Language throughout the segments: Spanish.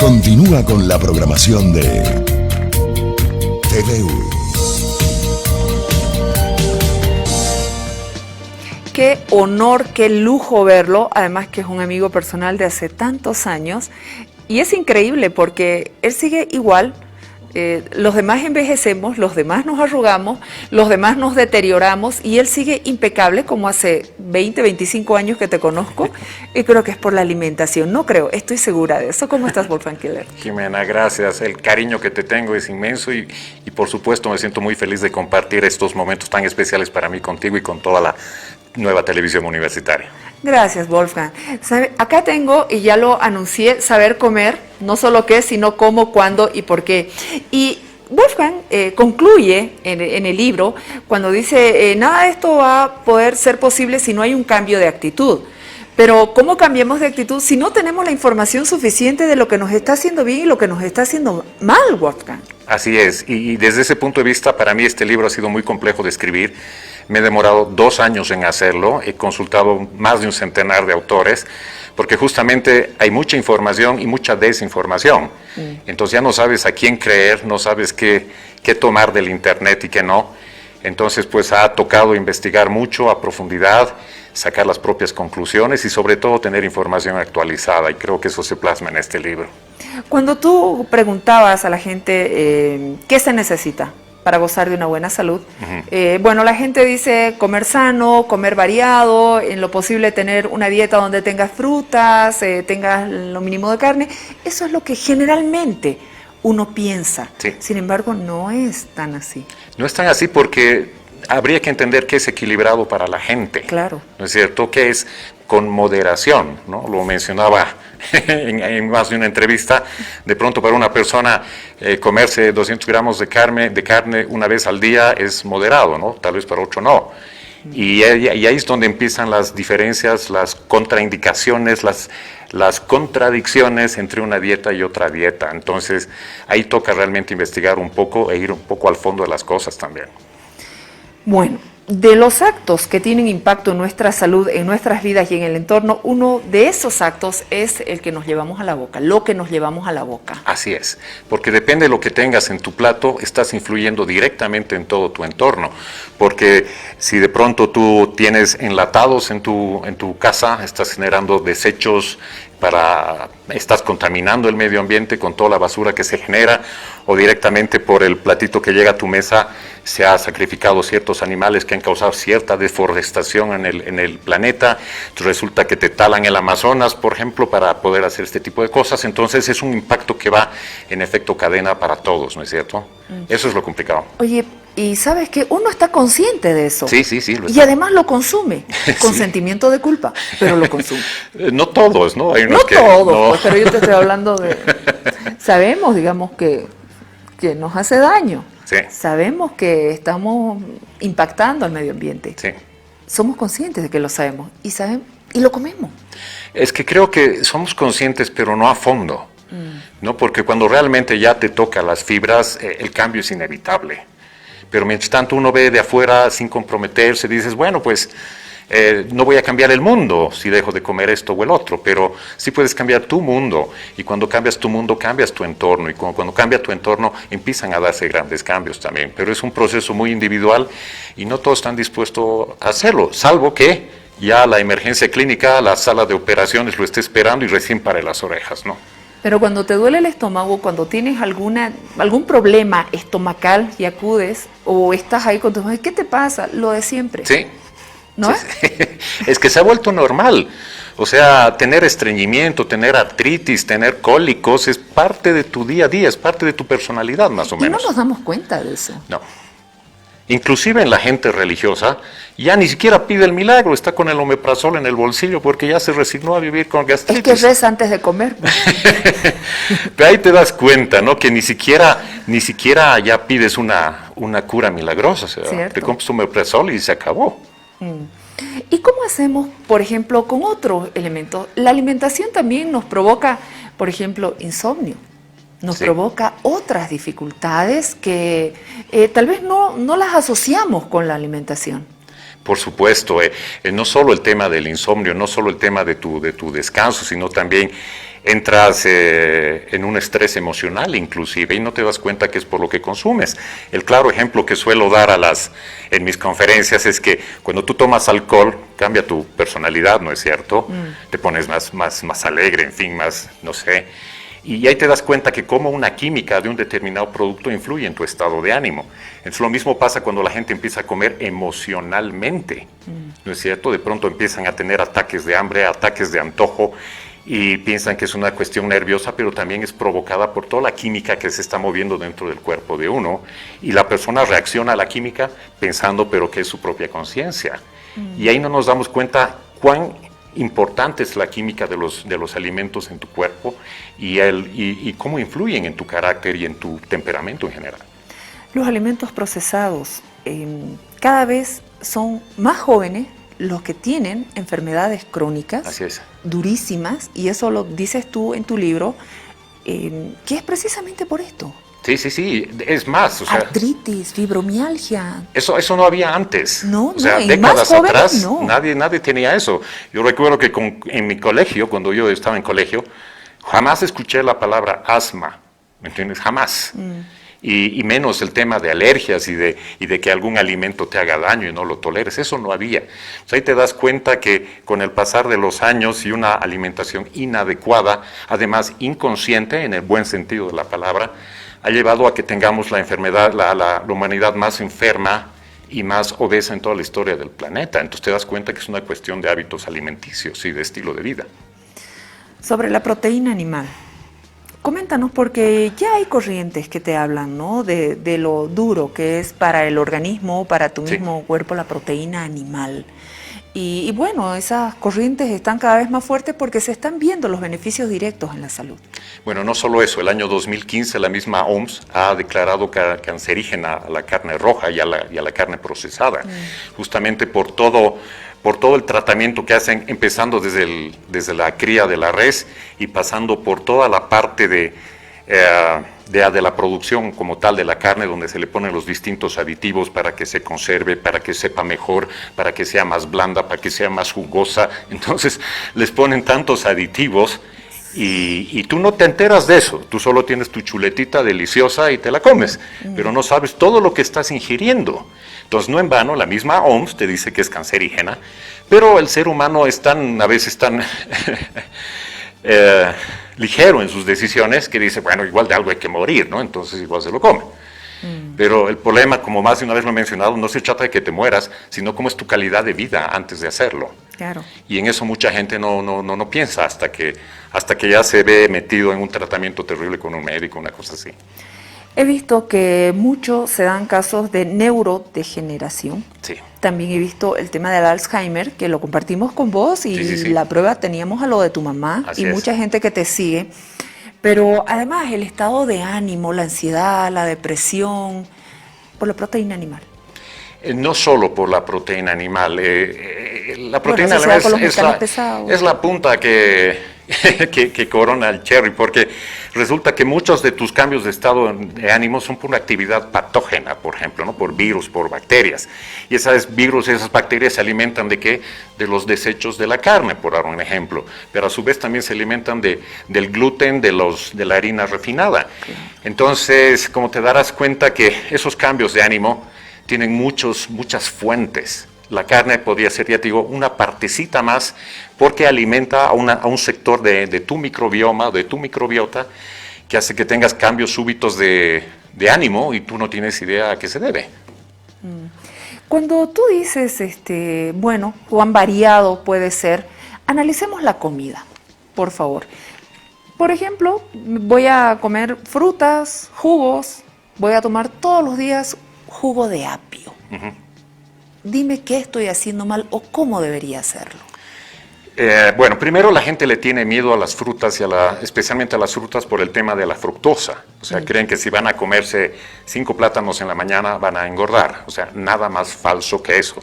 Continúa con la programación de TVU. Qué honor, qué lujo verlo, además que es un amigo personal de hace tantos años y es increíble porque él sigue igual. Los demás envejecemos, los demás nos arrugamos, los demás nos deterioramos y él sigue impecable como hace 20, 25 años que te conozco y creo que es por la alimentación, no creo, estoy segura de eso. ¿Cómo estás, Wolfgang Keller? Jimena, gracias, el cariño que te tengo es inmenso y por supuesto me siento muy feliz de compartir estos momentos tan especiales para mí contigo y con toda la nueva televisión universitaria. Gracias, Wolfgang. Acá tengo, y ya lo anuncié, Saber Comer, no solo qué, sino cómo, cuándo y por qué. Y Wolfgang concluye en el libro cuando dice, nada de esto va a poder ser posible si no hay un cambio de actitud. Pero ¿cómo cambiamos de actitud si no tenemos la información suficiente de lo que nos está haciendo bien y lo que nos está haciendo mal, Wolfgang? Así es, y desde ese punto de vista, para mí este libro ha sido muy complejo de escribir. Me he demorado 2 años en hacerlo, he consultado más de un centenar de autores, porque justamente hay mucha información y mucha desinformación. Entonces ya no sabes a quién creer, no sabes qué tomar del internet y qué no. Entonces pues ha tocado investigar mucho a profundidad, sacar las propias conclusiones y sobre todo tener información actualizada, y creo que eso se plasma en este libro. Cuando tú preguntabas a la gente qué se necesita para gozar de una buena salud, bueno, la gente dice comer sano, comer variado, en lo posible tener una dieta donde tengas frutas, tengas lo mínimo de carne. Eso es lo que generalmente uno piensa. Sí. Sin embargo, no es tan así. No es tan así porque habría que entender qué es equilibrado para la gente. Claro. ¿No es cierto? Que es con moderación, ¿no? Lo mencionaba en más de una entrevista. De pronto para una persona comerse 200 gramos de carne una vez al día es moderado, ¿no? Tal vez para otro no. Y ahí es donde empiezan las diferencias, las contraindicaciones, las contradicciones entre una dieta y otra dieta. Entonces ahí toca realmente investigar un poco e ir un poco al fondo de las cosas también. Bueno, de los actos que tienen impacto en nuestra salud, en nuestras vidas y en el entorno, uno de esos actos es el que nos llevamos a la boca, lo que nos llevamos a la boca. Así es, porque depende de lo que tengas en tu plato, estás influyendo directamente en todo tu entorno, porque si de pronto tú tienes enlatados en tu casa, estás generando desechos, estás contaminando el medio ambiente con toda la basura que se genera, o directamente por el platito que llega a tu mesa se ha sacrificado ciertos animales que han causado cierta deforestación en el planeta. Entonces resulta que te talan el Amazonas, por ejemplo, para poder hacer este tipo de cosas. Entonces es un impacto que va en efecto cadena para todos, ¿no es cierto? Eso es lo complicado. Oye, y ¿sabes qué? Uno está consciente de eso. Sí. Y además lo consume, con sentimiento de culpa, pero lo consume. No todos, ¿no? Hay unos no que, todos, no. Pues, pero yo te estoy hablando de... Sabemos, digamos, que nos hace daño. Sí. Sabemos que estamos impactando al medio ambiente. Sí. Somos conscientes de que lo sabemos y lo comemos. Es que creo que somos conscientes, pero no a fondo, ¿no? Porque cuando realmente ya te toca las fibras, el cambio es inevitable. Pero mientras tanto uno ve de afuera sin comprometerse, dices, bueno, pues no voy a cambiar el mundo si dejo de comer esto o el otro, pero sí puedes cambiar tu mundo, y cuando cambias tu mundo cambias tu entorno, y cuando cambia tu entorno empiezan a darse grandes cambios también, pero es un proceso muy individual y no todos están dispuestos a hacerlo, salvo que ya la emergencia clínica, la sala de operaciones lo esté esperando y recién pare las orejas, ¿no? Pero cuando te duele el estómago, cuando tienes algún problema estomacal y acudes, o estás ahí con tu madre, ¿qué te pasa? Lo de siempre. Sí. ¿No? Sí. Es que se ha vuelto normal. O sea, tener estreñimiento, tener artritis, tener cólicos, es parte de tu día a día, es parte de tu personalidad, más o menos. Y no nos damos cuenta de eso. No. Inclusive en la gente religiosa, ya ni siquiera pide el milagro, está con el omeprazol en el bolsillo porque ya se resignó a vivir con gastritis. Es que reza antes de comer. Pero ahí te das cuenta, ¿no? Que ni siquiera ya pides una cura milagrosa. O sea, te compras tu omeprazol y se acabó. ¿Y cómo hacemos, por ejemplo, con otros elementos? La alimentación también nos provoca, por ejemplo, insomnio. Nos provoca otras dificultades que tal vez no las asociamos con la alimentación. Por supuesto, no solo el tema del insomnio, no solo el tema de tu descanso, sino también entras en un estrés emocional inclusive y no te das cuenta que es por lo que consumes. El claro ejemplo que suelo dar en mis conferencias es que cuando tú tomas alcohol cambia tu personalidad, ¿no es cierto? Te pones más alegre, en fin, más, no sé. Y ahí te das cuenta que como una química de un determinado producto influye en tu estado de ánimo. Entonces lo mismo pasa cuando la gente empieza a comer emocionalmente, ¿no es cierto? De pronto empiezan a tener ataques de hambre, ataques de antojo, y piensan que es una cuestión nerviosa, pero también es provocada por toda la química que se está moviendo dentro del cuerpo de uno, y la persona reacciona a la química pensando pero que es su propia conciencia. Y ahí no nos damos cuenta cuán importante es la química de los alimentos en tu cuerpo y cómo influyen en tu carácter y en tu temperamento en general. Los alimentos procesados cada vez son más jóvenes los que tienen enfermedades crónicas. Así es. Durísimas, y eso lo dices tú en tu libro, que es precisamente por esto. Sí, es más, o sea, artritis, fibromialgia. Eso no había antes. No, o sea, y décadas más jóvenes, atrás no. nadie tenía eso. Yo recuerdo que en mi colegio, cuando yo estaba en colegio, jamás escuché la palabra asma, ¿me entiendes? Jamás. Y menos el tema de alergias y de que algún alimento te haga daño y no lo toleres, eso no había. O sea, ahí te das cuenta que con el pasar de los años y una alimentación inadecuada, además inconsciente en el buen sentido de la palabra, ha llevado a que tengamos la enfermedad, la humanidad más enferma y más obesa en toda la historia del planeta. Entonces te das cuenta que es una cuestión de hábitos alimenticios y de estilo de vida. Sobre la proteína animal, coméntanos, porque ya hay corrientes que te hablan, ¿no?, de lo duro que es para el organismo, para tu mismo cuerpo, la proteína animal. Y bueno, esas corrientes están cada vez más fuertes porque se están viendo los beneficios directos en la salud. Bueno, no solo eso, el año 2015 la misma OMS ha declarado cancerígena a la carne roja y a la carne procesada, justamente por todo el tratamiento que hacen, empezando desde la cría de la res y pasando por toda la parte de la producción como tal de la carne, donde se le ponen los distintos aditivos para que se conserve, para que sepa mejor, para que sea más blanda, para que sea más jugosa. Entonces les ponen tantos aditivos y tú no te enteras de eso, tú solo tienes tu chuletita deliciosa y te la comes, pero no sabes todo lo que estás ingiriendo. Entonces no en vano la misma OMS te dice que es cancerígena, pero el ser humano es a veces tan ligero en sus decisiones que dice, bueno, igual de algo hay que morir, ¿no? Entonces igual se lo come. Pero el problema, como más de una vez lo he mencionado, no se trata de que te mueras, sino cómo es tu calidad de vida antes de hacerlo. Claro. Y en eso mucha gente no piensa hasta que ya se ve metido en un tratamiento terrible con un médico, una cosa así. He visto que muchos se dan casos de neurodegeneración. Sí. También he visto el tema del Alzheimer, que lo compartimos con vos, y Sí. la prueba teníamos a lo de tu mamá. Así y es. mucha gente que te sigue. Pero además el estado de ánimo, la ansiedad, la depresión, por la proteína animal. No solo por la proteína animal. La proteína animal es la punta que corona el cherry, porque resulta que muchos de tus cambios de estado de ánimo son por una actividad patógena, por ejemplo, ¿no?, por virus, por bacterias. Y esos virus y esas bacterias se alimentan ¿de qué? De los desechos de la carne, por dar un ejemplo. Pero a su vez también se alimentan del gluten, de la harina refinada. Entonces, como te darás cuenta que esos cambios de ánimo tienen muchas fuentes. La carne podría ser, ya te digo, una partecita más, porque alimenta a un sector de tu microbioma, de tu microbiota, que hace que tengas cambios súbitos de ánimo y tú no tienes idea a qué se debe. Cuando tú dices, bueno, cuán variado puede ser, analicemos la comida, por favor. Por ejemplo, voy a comer frutas, jugos, voy a tomar todos los días jugo de apio. Dime qué estoy haciendo mal o cómo debería hacerlo. Bueno, primero la gente le tiene miedo a las frutas especialmente a las frutas por el tema de la fructosa. O sea, creen que si van a comerse 5 plátanos en la mañana van a engordar. O sea, nada más falso que eso.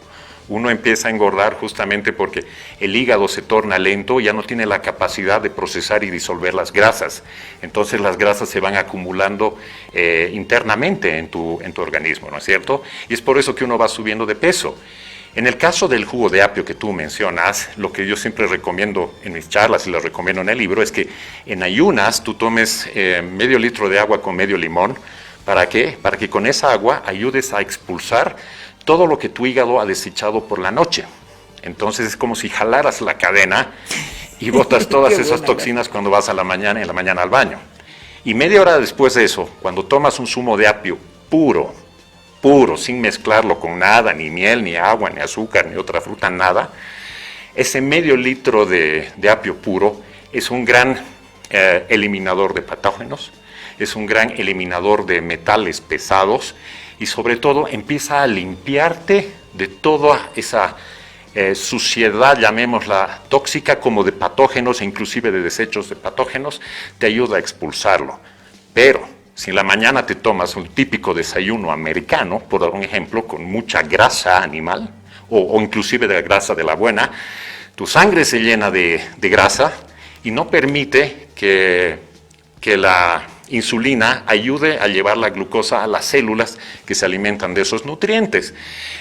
Uno empieza a engordar justamente porque el hígado se torna lento, ya no tiene la capacidad de procesar y disolver las grasas. Entonces las grasas se van acumulando internamente en tu organismo, ¿no es cierto? Y es por eso que uno va subiendo de peso. En el caso del jugo de apio que tú mencionas, lo que yo siempre recomiendo en mis charlas y lo recomiendo en el libro es que en ayunas tú tomes medio litro de agua con medio limón. ¿Para qué? Para que con esa agua ayudes a expulsar todo lo que tu hígado ha desechado por la noche. Entonces es como si jalaras la cadena y botas todas esas toxinas cuando vas en la mañana al baño. Y media hora después de eso, cuando tomas un zumo de apio puro, sin mezclarlo con nada, ni miel, ni agua, ni azúcar, ni otra fruta, nada, ese medio litro de apio puro es un gran eliminador de patógenos, es un gran eliminador de metales pesados y sobre todo empieza a limpiarte de toda esa suciedad, llamémosla tóxica, como de patógenos e inclusive de desechos de patógenos, te ayuda a expulsarlo. Pero si en la mañana te tomas un típico desayuno americano, por dar un ejemplo, con mucha grasa animal, o inclusive de grasa de la buena, tu sangre se llena de grasa y no permite que la insulina ayude a llevar la glucosa a las células que se alimentan de esos nutrientes.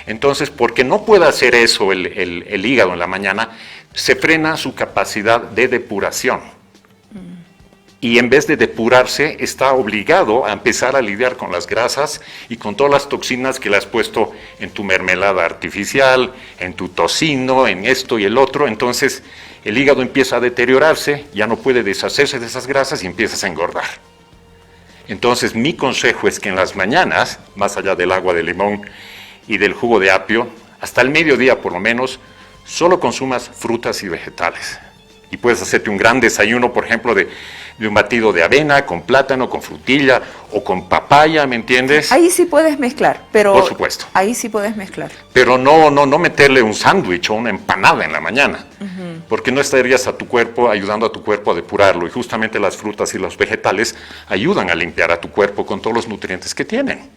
Entonces, porque no puede hacer eso el hígado en la mañana, se frena su capacidad de depuración. Y en vez de depurarse, está obligado a empezar a lidiar con las grasas y con todas las toxinas que le has puesto en tu mermelada artificial, en tu tocino, en esto y el otro. Entonces, el hígado empieza a deteriorarse, ya no puede deshacerse de esas grasas y empiezas a engordar. Entonces, mi consejo es que en las mañanas, más allá del agua de limón y del jugo de apio, hasta el mediodía por lo menos, solo consumas frutas y vegetales. Y puedes hacerte un gran desayuno, por ejemplo, de un batido de avena, con plátano, con frutilla o con papaya, ¿me entiendes? Ahí sí puedes mezclar, pero... Por supuesto. Ahí sí puedes mezclar. Pero no meterle un sándwich o una empanada en la mañana, porque no estarías ayudando a tu cuerpo a depurarlo. Y justamente las frutas y los vegetales ayudan a limpiar a tu cuerpo con todos los nutrientes que tienen.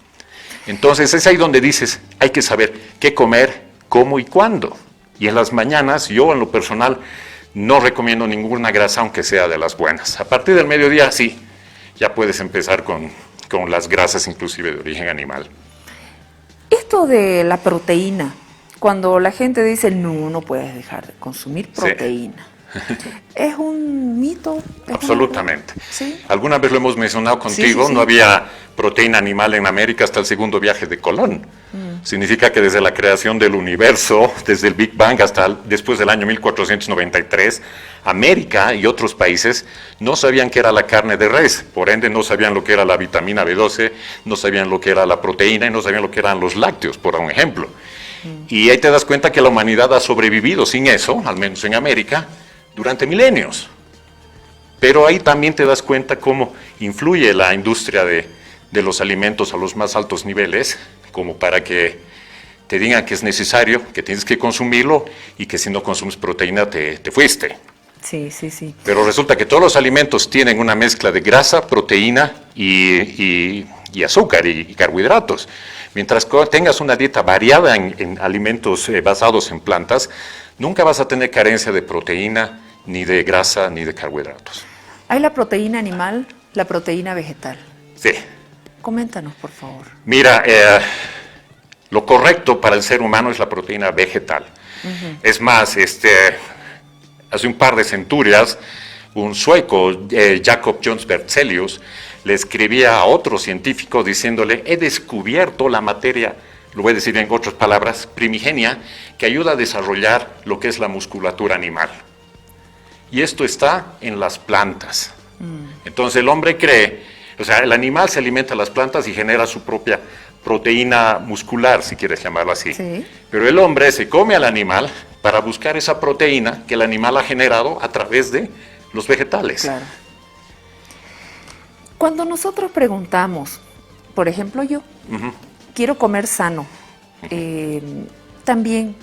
Entonces es ahí donde dices, hay que saber qué comer, cómo y cuándo. Y en las mañanas, yo en lo personal, no recomiendo ninguna grasa, aunque sea de las buenas. A partir del mediodía, sí, ya puedes empezar con las grasas inclusive de origen animal. Esto de la proteína, cuando la gente dice, no puedes dejar de consumir proteína, ¿es un mito? Absolutamente. ¿Sí? Alguna vez lo hemos mencionado contigo, Sí. No había proteína animal en América hasta el segundo viaje de Colón. Significa que desde la creación del universo, desde el Big Bang hasta después del año 1493, América y otros países no sabían qué era la carne de res, por ende no sabían lo que era la vitamina B12, no sabían lo que era la proteína y no sabían lo que eran los lácteos, por un ejemplo. Y ahí te das cuenta que la humanidad ha sobrevivido sin eso, al menos en América, durante milenios. Pero ahí también te das cuenta cómo influye la industria de los alimentos a los más altos niveles, como para que te digan que es necesario, que tienes que consumirlo y que si no consumes proteína te fuiste. Sí. Pero resulta que todos los alimentos tienen una mezcla de grasa, proteína y azúcar y carbohidratos. Mientras tengas una dieta variada en alimentos basados en plantas, nunca vas a tener carencia de proteína, ni de grasa, ni de carbohidratos. Hay la proteína animal, la proteína vegetal. Sí. Coméntanos, por favor. Mira, lo correcto para el ser humano es la proteína vegetal. Es más, hace un par de centurias, un sueco, Jacob Jones Berzelius, le escribía a otro científico diciéndole, he descubierto la materia, lo voy a decir en otras palabras, primigenia, que ayuda a desarrollar lo que es la musculatura animal. Y esto está en las plantas. Entonces el hombre cree, o sea, el animal se alimenta de las plantas y genera su propia proteína muscular, si quieres llamarlo así. Sí. Pero el hombre se come al animal para buscar esa proteína que el animal ha generado a través de los vegetales. Claro. Cuando nosotros preguntamos, por ejemplo yo, quiero comer sano, también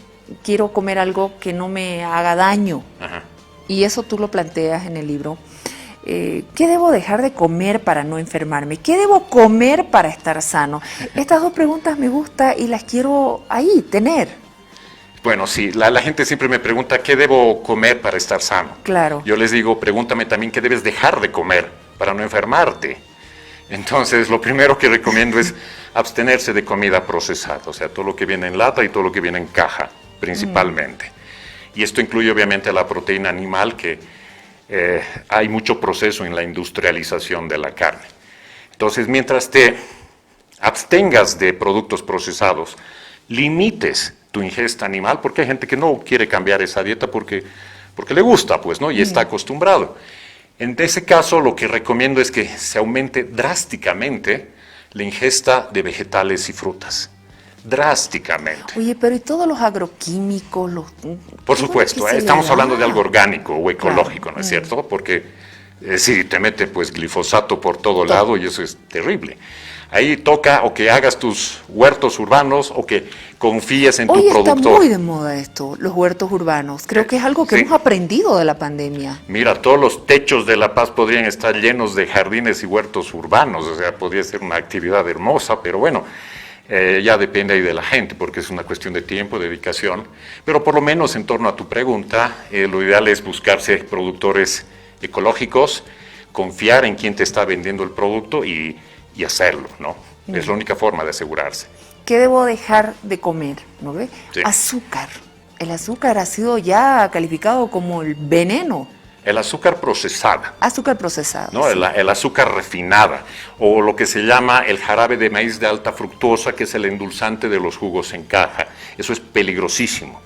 quiero comer algo que no me haga daño, y eso tú lo planteas en el libro. ¿Qué debo dejar de comer para no enfermarme? ¿Qué debo comer para estar sano? Estas dos preguntas me gustan y las quiero ahí, tener. Bueno, sí, la gente siempre me pregunta qué debo comer para estar sano. Claro. Yo les digo, pregúntame también qué debes dejar de comer para no enfermarte. Entonces, lo primero que recomiendo es abstenerse de comida procesada, o sea, todo lo que viene en lata y todo lo que viene en caja, principalmente. Y esto incluye obviamente la proteína animal, que hay mucho proceso en la industrialización de la carne. Entonces, mientras te abstengas de productos procesados, limites tu ingesta animal, porque hay gente que no quiere cambiar esa dieta porque le gusta, pues, ¿no? Y está acostumbrado. En ese caso, lo que recomiendo es que se aumente drásticamente la ingesta de vegetales y frutas. Drásticamente. Oye, pero ¿y todos los agroquímicos? Por supuesto, estamos hablando de algo orgánico o ecológico, ¿no es cierto? Porque si te mete pues glifosato por todo lado y eso es terrible. Ahí toca o que hagas tus huertos urbanos o que confíes en tu productor. Hoy está muy de moda esto, los huertos urbanos. Creo que es algo que hemos aprendido de la pandemia. Mira, todos los techos de La Paz podrían estar llenos de jardines y huertos urbanos. O sea, podría ser una actividad hermosa, pero bueno, ya depende ahí de la gente, porque es una cuestión de tiempo, de dedicación. Pero por lo menos en torno a tu pregunta, lo ideal es buscarse productores ecológicos, confiar en quien te está vendiendo el producto y hacerlo, ¿no? Es la única forma de asegurarse. ¿Qué debo dejar de comer? ¿No ve? Sí. Azúcar. El azúcar ha sido ya calificado como el veneno. El azúcar procesada. Azúcar procesada. No, sí. el azúcar refinada, o lo que se llama el jarabe de maíz de alta fructosa, que es el endulzante de los jugos en caja. Eso es peligrosísimo.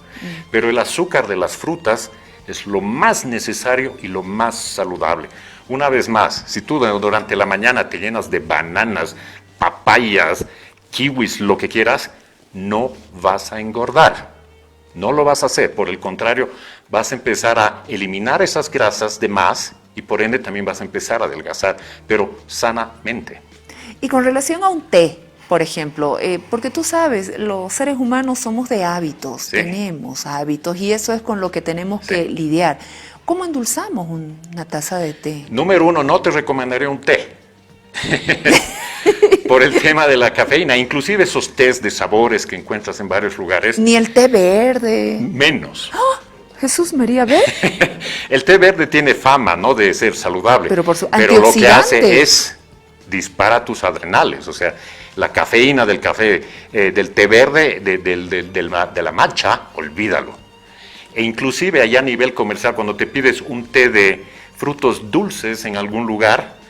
Pero el azúcar de las frutas es lo más necesario y lo más saludable. Una vez más, si tú durante la mañana te llenas de bananas, papayas, kiwis, lo que quieras, no vas a engordar. No lo vas a hacer. Por el contrario, vas a empezar a eliminar esas grasas de más y por ende también vas a empezar a adelgazar, pero sanamente. Y con relación a un té, por ejemplo, porque tú sabes, los seres humanos somos de hábitos, sí. Tenemos hábitos y eso es con lo que tenemos que lidiar. ¿Cómo endulzamos una taza de té? Número uno, no te recomendaría un té. Por el tema de la cafeína, inclusive esos tés de sabores que encuentras en varios lugares. Ni el té verde. Menos. ¡Oh! Jesús María, ¿ve? El té verde tiene fama, ¿no?, de ser saludable. Pero lo que hace es dispara tus adrenales. O sea, la cafeína del café, del té verde, de la matcha, olvídalo. E inclusive allá a nivel comercial, cuando te pides un té de frutos dulces en algún lugar,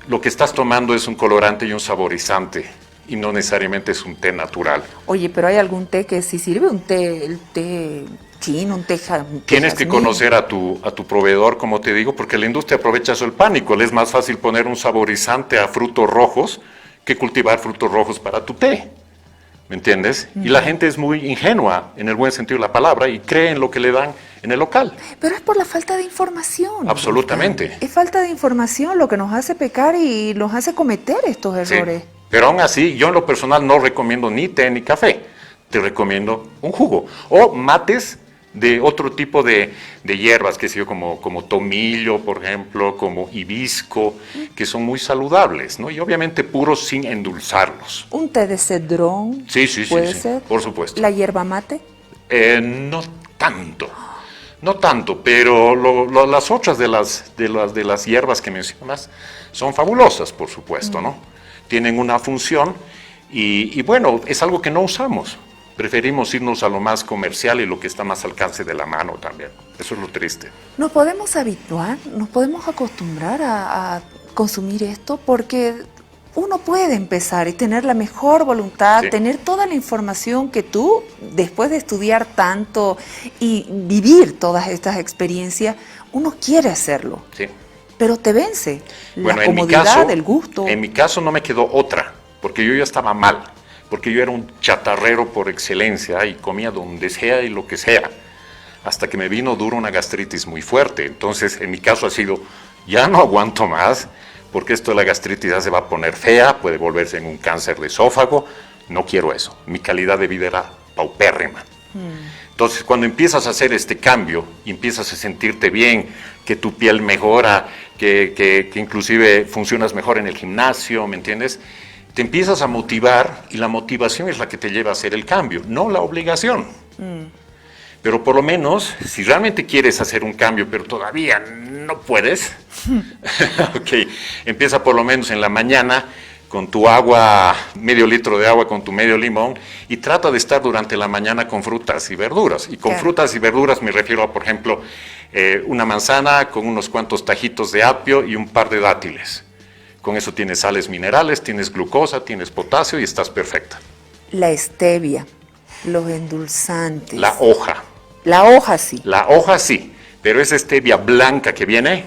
lo que estás tomando es un colorante y un saborizante, y no necesariamente es un té natural. Oye, pero ¿hay algún té que sí sirve? ¿Un té, el té chino, un té Tienes que conocer a tu proveedor, como te digo, porque la industria aprovecha eso el pánico. Le es más fácil poner un saborizante a frutos rojos que cultivar frutos rojos para tu té. ¿Me entiendes? Y la gente es muy ingenua, en el buen sentido de la palabra, y cree en lo que le dan en el local. Pero es por la falta de información. Absolutamente. Es falta de información lo que nos hace pecar y nos hace cometer estos errores. Sí. Pero aún así, yo en lo personal no recomiendo ni té ni café. Te recomiendo un jugo. O mates de otro tipo de hierbas, que sé yo, como tomillo, por ejemplo, como hibisco, que son muy saludables, ¿no? Y obviamente puros sin endulzarlos. ¿Un té de cedrón? Sí, ¿Puede ser? Por supuesto. ¿La hierba mate? No tanto, pero las otras de las hierbas que mencionas son fabulosas, por supuesto, ¿no? Tienen una función y bueno, es algo que no usamos. Preferimos irnos a lo más comercial y lo que está más al alcance de la mano también. Eso es lo triste. ¿Nos podemos habituar, nos podemos acostumbrar a consumir esto? Porque uno puede empezar y tener la mejor voluntad, tener toda la información que tú, después de estudiar tanto y vivir todas estas experiencias, uno quiere hacerlo. Sí. Pero te vence la comodidad, el gusto. En mi caso no me quedó otra, porque yo ya estaba mal. Porque yo era un chatarrero por excelencia y comía donde sea y lo que sea, hasta que me vino duro una gastritis muy fuerte. Entonces, en mi caso ha sido, ya no aguanto más, porque esto de la gastritis ya se va a poner fea, puede volverse en un cáncer de esófago, no quiero eso. Mi calidad de vida era paupérrima. Entonces, cuando empiezas a hacer este cambio y empiezas a sentirte bien, que tu piel mejora, que inclusive funcionas mejor en el gimnasio, ¿me entiendes?, te empiezas a motivar y la motivación es la que te lleva a hacer el cambio, no la obligación. Pero por lo menos, si realmente quieres hacer un cambio, pero todavía no puedes, ok, empieza por lo menos en la mañana con tu agua, medio litro de agua con tu medio limón, y trata de estar durante la mañana con frutas y verduras. Y con frutas y verduras me refiero a, por ejemplo, una manzana con unos cuantos tajitos de apio y un par de dátiles. Con eso tienes sales minerales, tienes glucosa, tienes potasio y estás perfecta. La stevia, los endulzantes. La hoja. La hoja sí. La hoja sí, pero esa stevia blanca que viene,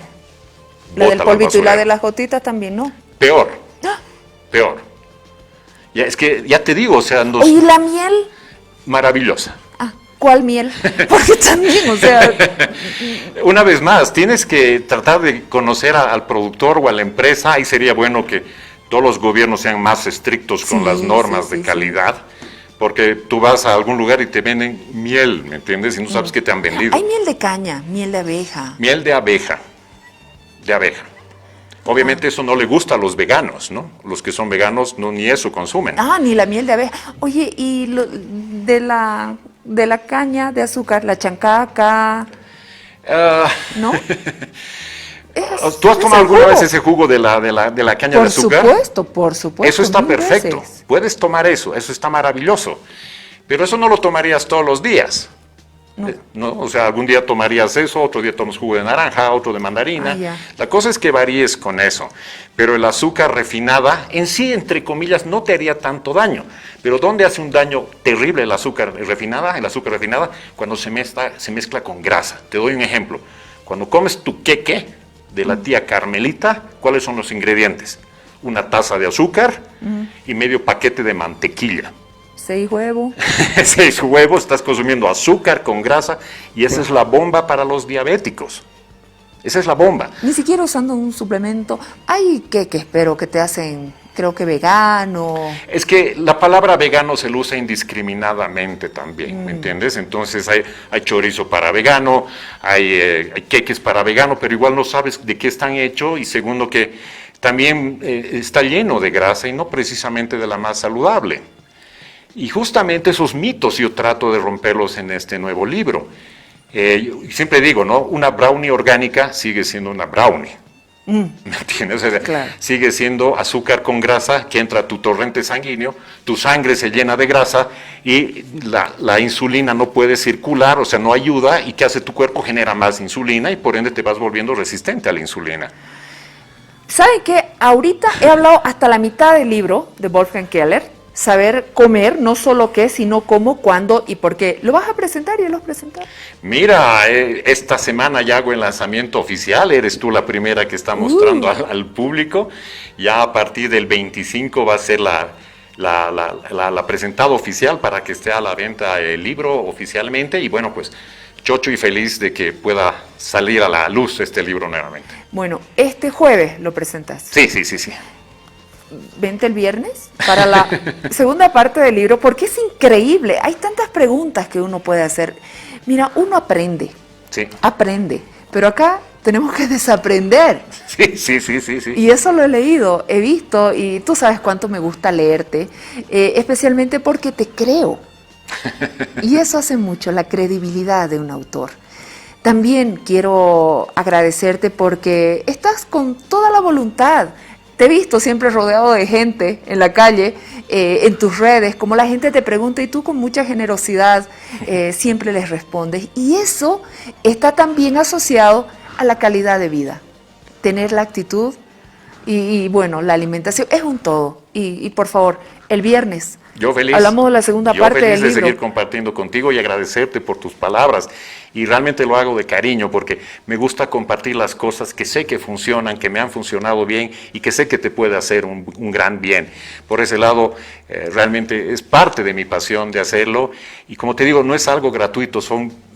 La del bótala al polvito y la basurero. de las gotitas también, ¿no? Peor, ¡Ah! peor. Ya, es que, ya te digo, o sea, Oye, ¿y la miel? maravillosa. Ah, ¿cuál miel? Porque también, o sea, Una vez más, tienes que tratar de conocer al productor o a la empresa, y sería bueno que todos los gobiernos sean más estrictos con Sí, las normas sí, de sí, calidad, porque tú vas a algún lugar y te venden miel, ¿me entiendes? Y no sabes qué te han vendido. hay miel de caña, miel de abeja. Miel de abeja, de abeja. Obviamente eso no le gusta a los veganos, ¿no? Los que son veganos no ni eso consumen. Ah, ni la miel de abeja. Oye, y de la caña de azúcar, la chancaca, Ah, ¿no? ¿Tú has es tomado el alguna vez jugo. ese jugo de la caña de azúcar? Por supuesto. Eso está 1000 perfecto. veces. Puedes tomar eso está maravilloso. Pero eso no lo tomarías todos los días. ¿No? O sea, algún día tomarías eso, otro día tomas jugo de naranja, otro de mandarina. Ah, ya. La cosa es que varíes con eso. Pero el azúcar refinada, en sí, entre comillas, no te haría tanto daño. Pero ¿dónde hace un daño terrible el azúcar refinada? El azúcar refinada, cuando se mezcla con grasa. Te doy un ejemplo. Cuando comes tu queque de la tía Carmelita, ¿cuáles son los ingredientes? Una taza de azúcar y medio paquete de mantequilla. 6 huevos. 6 huevos, estás consumiendo azúcar con grasa, y esa es la bomba para los diabéticos. Esa es la bomba. Ni siquiera usando un suplemento. Hay queques, pero que te hacen, creo que vegano. Es que la palabra vegano se lo usa indiscriminadamente también, ¿me entiendes? Entonces hay chorizo para vegano, hay queques para vegano, pero igual no sabes de qué están hechos, y segundo que también está lleno de grasa y no precisamente de la más saludable. Y justamente esos mitos yo trato de romperlos en este nuevo libro. Yo siempre digo, ¿no? Una brownie orgánica sigue siendo una brownie. ¿Me entiendes? O sea, Claro. sigue siendo azúcar con grasa que entra a tu torrente sanguíneo, tu sangre se llena de grasa y la insulina no puede circular, o sea, no ayuda, y ¿qué hace tu cuerpo? Genera más insulina y por ende te vas volviendo resistente a la insulina. ¿Saben qué? Ahorita he hablado hasta la mitad del libro de Wolfgang Keller. Saber comer, no solo qué, sino cómo, cuándo y por qué. ¿Lo vas a presentar? ¿Ya lo has presentado? Mira, esta semana ya hago el lanzamiento oficial, eres tú la primera que está mostrando al público. Ya a partir del 25 va a ser la presentada oficial para que esté a la venta el libro oficialmente, y bueno, pues chocho y feliz de que pueda salir a la luz este libro nuevamente. Bueno, este jueves lo presentas. Sí. Vente el viernes para la segunda parte del libro, porque es increíble. Hay tantas preguntas que uno puede hacer. Mira, uno aprende, Sí. pero acá tenemos que desaprender. Sí. Y eso lo he leído, he visto, y tú sabes cuánto me gusta leerte, especialmente porque te creo. Y eso hace mucho, la credibilidad de un autor. También quiero agradecerte porque estás con toda la voluntad. Te he visto siempre rodeado de gente en la calle, en tus redes, como la gente te pregunta y tú con mucha generosidad siempre les respondes. Y eso está también asociado a la calidad de vida. Tener la actitud y bueno, la alimentación es un todo. Y por favor, el viernes Yo feliz. hablamos de la segunda parte Yo del feliz de libro. seguir compartiendo contigo y agradecerte por tus palabras. Y realmente lo hago de cariño porque me gusta compartir las cosas que sé que funcionan, que me han funcionado bien y que sé que te puede hacer un gran bien. Por ese lado, realmente es parte de mi pasión de hacerlo. Y como te digo, no es algo gratuito,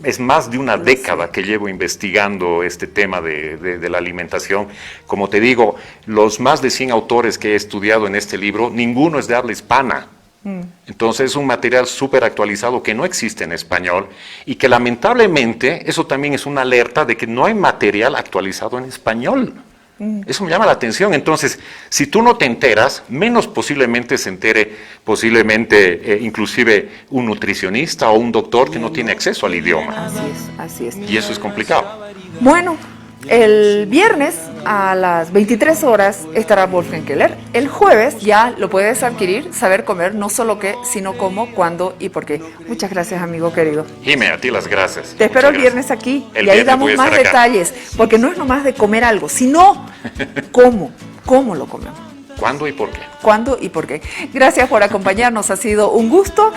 es más de una década que llevo investigando este tema de la alimentación. Como te digo, los más de 100 autores que he estudiado en este libro, ninguno es de habla hispana. Entonces es un material súper actualizado que no existe en español y que lamentablemente eso también es una alerta de que no hay material actualizado en español. Eso me llama la atención. Entonces, si tú no te enteras, menos posiblemente se entere, inclusive un nutricionista o un doctor que no tiene acceso al idioma. Así es. Y eso es complicado. Bueno, el viernes a las 23 horas estará Wolfgang Keller. El jueves ya lo puedes adquirir, Saber Comer, no solo qué, sino cómo, cuándo y por qué. Muchas gracias, amigo querido. Jime, a ti las gracias. Te espero el Muchas viernes gracias. aquí El y ahí viernes damos voy a más estar acá. detalles, porque no es nomás de comer algo, sino cómo lo comemos. ¿Cuándo y por qué? ¿Cuándo y por qué? Gracias por acompañarnos, ha sido un gusto.